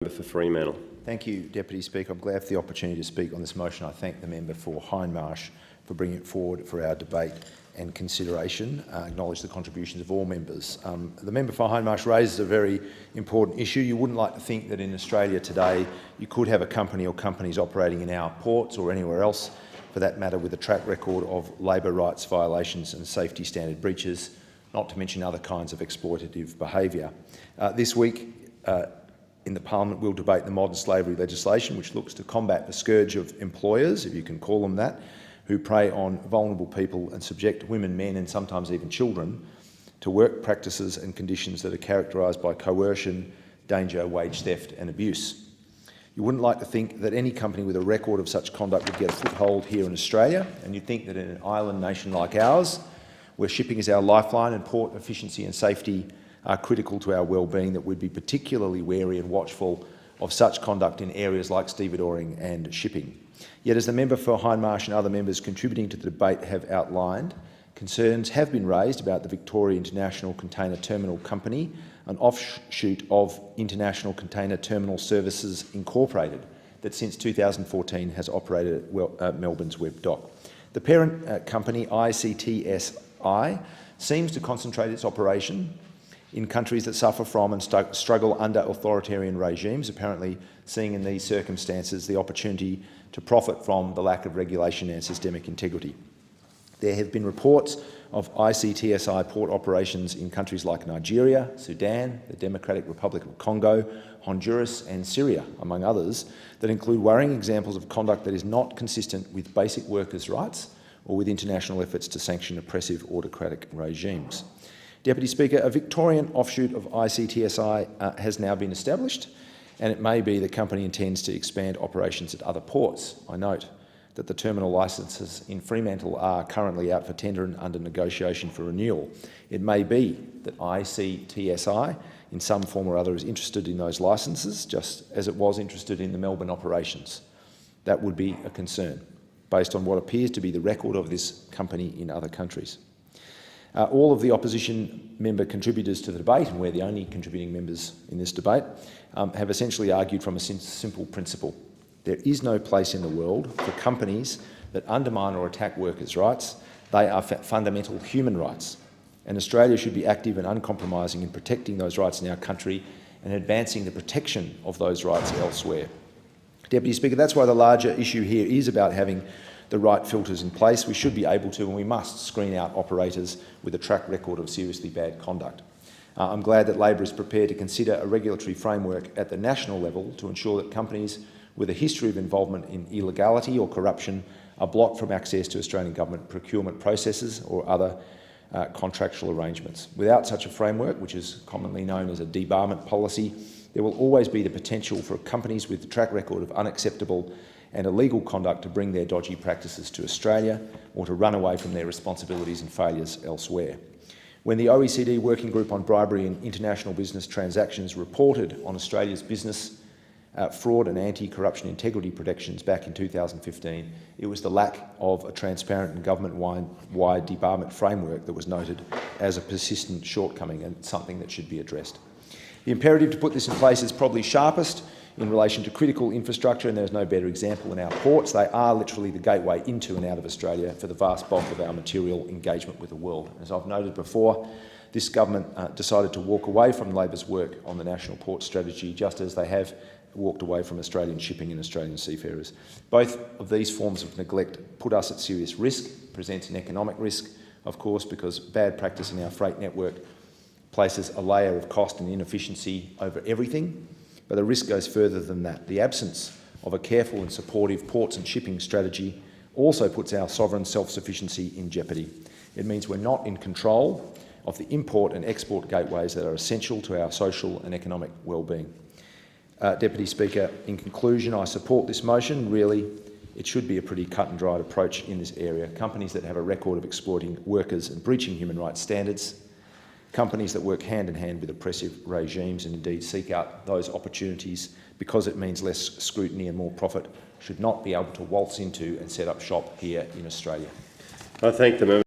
For Fremantle. Thank you, Deputy Speaker. I'm glad for the opportunity to speak on this motion. I thank the member for Hindmarsh for bringing it forward for our debate and consideration. Acknowledge the contributions of all members. The member for Hindmarsh raises a very important issue. You wouldn't like to think that in Australia today you could have a company or companies operating in our ports or anywhere else, for that matter, with a track record of labour rights violations and safety standard breaches, not to mention other kinds of exploitative behaviour. This week, in the Parliament, we'll debate the modern slavery legislation, which looks to combat the scourge of employers, if you can call them that, who prey on vulnerable people and subject women, men and sometimes even children to work practices and conditions that are characterised by coercion, danger, wage theft and abuse. You wouldn't like to think that any company with a record of such conduct would get a foothold here in Australia, and you'd think that in an island nation like ours, where shipping is our lifeline and port efficiency and safety are critical to our well-being, that we'd be particularly wary and watchful of such conduct in areas like stevedoring and shipping. Yet, as the member for Hindmarsh and other members contributing to the debate have outlined, concerns have been raised about the Victoria International Container Terminal Company, an offshoot of International Container Terminal Services Incorporated, that since 2014 has operated at Melbourne's Webb Dock. The parent company, ICTSI, seems to concentrate its operation in countries that suffer from and struggle under authoritarian regimes, apparently seeing in these circumstances the opportunity to profit from the lack of regulation and systemic integrity. There have been reports of ICTSI port operations in countries like Nigeria, Sudan, the Democratic Republic of Congo, Honduras and Syria, among others, that include worrying examples of conduct that is not consistent with basic workers' rights or with international efforts to sanction oppressive autocratic regimes. Deputy Speaker, a Victorian offshoot of ICTSI has now been established, and it may be the company intends to expand operations at other ports. I note that the terminal licences in Fremantle are currently out for tender and under negotiation for renewal. It may be that ICTSI, in some form or other, is interested in those licences, just as it was interested in the Melbourne operations. That would be a concern, based on what appears to be the record of this company in other countries. All of the opposition member contributors to the debate, and we're the only contributing members in this debate, have essentially argued from a simple principle. There is no place in the world for companies that undermine or attack workers' rights. They are fundamental human rights, and Australia should be active and uncompromising in protecting those rights in our country and advancing the protection of those rights elsewhere. Deputy Speaker, that's why the larger issue here is about having the right filters in place. We should be able to and we must screen out operators with a track record of seriously bad conduct. I'm glad that Labor is prepared to consider a regulatory framework at the national level to ensure that companies with a history of involvement in illegality or corruption are blocked from access to Australian government procurement processes or other contractual arrangements. Without such a framework, which is commonly known as a debarment policy, there will always be the potential for companies with a track record of unacceptable and illegal conduct to bring their dodgy practices to Australia or to run away from their responsibilities and failures elsewhere. When the OECD Working Group on Bribery in International Business Transactions reported on Australia's business fraud and anti-corruption integrity protections back in 2015, it was the lack of a transparent and government-wide debarment framework that was noted as a persistent shortcoming and something that should be addressed. The imperative to put this in place is probably sharpest in relation to critical infrastructure, and there's no better example in our ports. They are literally the gateway into and out of Australia for the vast bulk of our material engagement with the world. As I've noted before, this government decided to walk away from Labor's work on the National Port Strategy, just as they have walked away from Australian shipping and Australian seafarers. Both of these forms of neglect put us at serious risk, presents an economic risk, of course, because bad practice in our freight network places a layer of cost and inefficiency over everything. But the risk goes further than that. The absence of a careful and supportive ports and shipping strategy also puts our sovereign self-sufficiency in jeopardy. It means we're not in control of the import and export gateways that are essential to our social and economic well-being. Deputy Speaker, in conclusion, I support this motion. Really, it should be a pretty cut and dried approach in this area. Companies that have a record of exploiting workers and breaching human rights standards, companies that work hand in hand with oppressive regimes and indeed seek out those opportunities because it means less scrutiny and more profit, should not be able to waltz into and set up shop here in Australia. I thank the member.